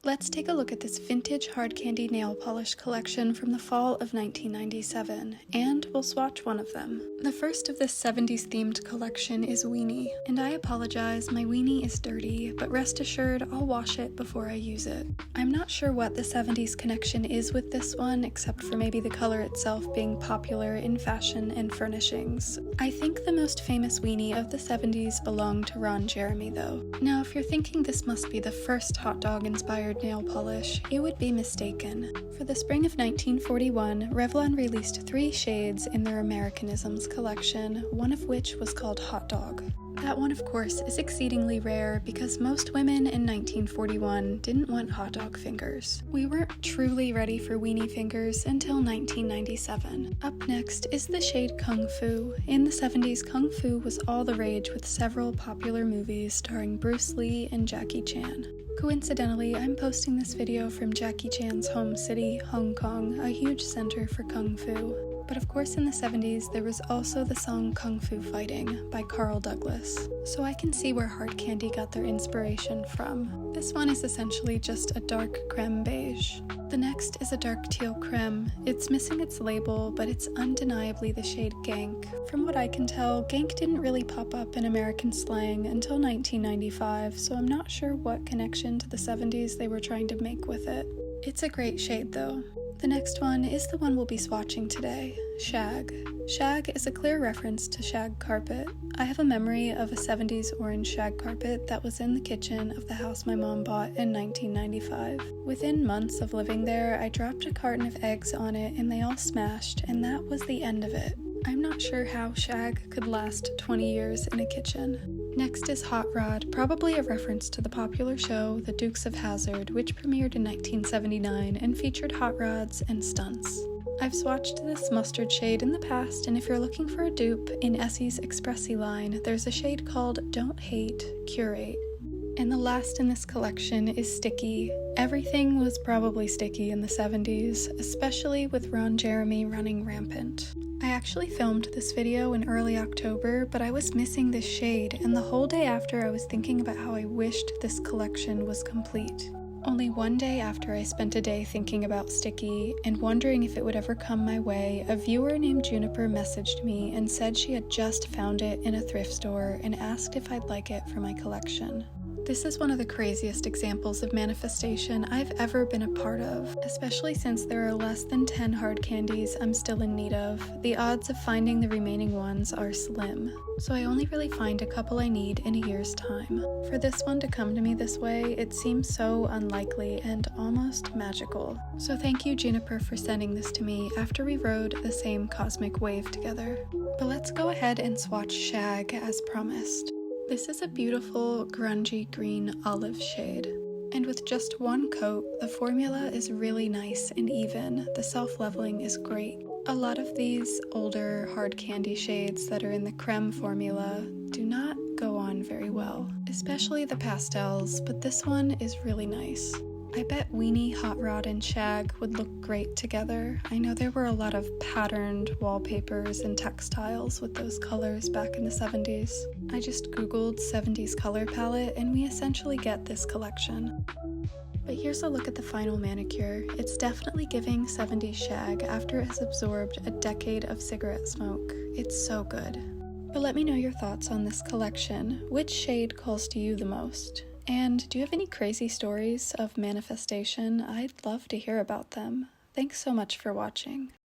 Let's take a look at this vintage hard candy nail polish collection from the fall of 1997, and we'll swatch one of them. The first of this 70s themed collection is Weenie, and I apologize, my weenie is dirty, but rest assured I'll wash it before I use it. I'm not sure what the 70s connection is with this one, except for maybe the color itself being popular in fashion and furnishings. I think the most famous weenie of the 70s belonged to Ron Jeremy though. Now if you're thinking this must be the first hot dog inspired nail polish, you would be mistaken. For the spring of 1941, Revlon released 3 shades in their Americanisms collection, one of which was called Hot Dog. That one, of course, is exceedingly rare because most women in 1941 didn't want hot dog fingers. We weren't truly ready for weenie fingers until 1997. Up next is the shade Kung Fu. In the 70s, Kung Fu was all the rage with several popular movies starring Bruce Lee and Jackie Chan. Coincidentally, I'm posting this video from Jackie Chan's home city, Hong Kong, a huge center for Kung Fu. But of course in the 70s, there was also the song Kung Fu Fighting by Carl Douglas, so I can see where hard candy got their inspiration from. This one is essentially just a dark creme beige. The next is a dark teal creme. It's missing its label, but it's undeniably the shade Gank. From what I can tell, Gank didn't really pop up in American slang until 1995, so I'm not sure what connection to the 70s they were trying to make with it. It's a great shade though. The next one is the one we'll be swatching today, Shag. Shag is a clear reference to shag carpet. I have a memory of a 70s orange shag carpet that was in the kitchen of the house my mom bought in 1995. Within months of living there, I dropped a carton of eggs on it and they all smashed, and that was the end of it. I'm not sure how shag could last 20 years in a kitchen. Next is Hot Rod, probably a reference to the popular show The Dukes of Hazzard, which premiered in 1979 and featured hot rods and stunts. I've swatched this mustard shade in the past, and if you're looking for a dupe in Essie's Expressi line, there's a shade called Don't Hate, Curate. And the last in this collection is Sticky. Everything was probably sticky in the 70s, especially with Ron Jeremy running rampant. I actually filmed this video in early October, but I was missing this shade, and the whole day after I was thinking about how I wished this collection was complete. Only one day after I spent a day thinking about Sticky and wondering if it would ever come my way, a viewer named Juniper messaged me and said she had just found it in a thrift store and asked if I'd like it for my collection. This is one of the craziest examples of manifestation I've ever been a part of, especially since there are less than 10 hard candies I'm still in need of. The odds of finding the remaining ones are slim, so I only really find a couple I need in a year's time. For this one to come to me this way, it seems so unlikely and almost magical. So thank you, Juniper, for sending this to me after we rode the same cosmic wave together. But let's go ahead and swatch Shag as promised. This is a beautiful grungy green olive shade, and with just one coat, the formula is really nice and even. The self-leveling is great. A lot of these older hard candy shades that are in the creme formula do not go on very well, especially the pastels, but this one is really nice. I bet Weenie, Hot Rod, and Shag would look great together. I know there were a lot of patterned wallpapers and textiles with those colors back in the 70s. I just googled 70s color palette and we essentially get this collection. But here's a look at the final manicure. It's definitely giving 70s Shag after it has absorbed a decade of cigarette smoke. It's so good. But let me know your thoughts on this collection. Which shade calls to you the most? And do you have any crazy stories of manifestation? I'd love to hear about them. Thanks so much for watching.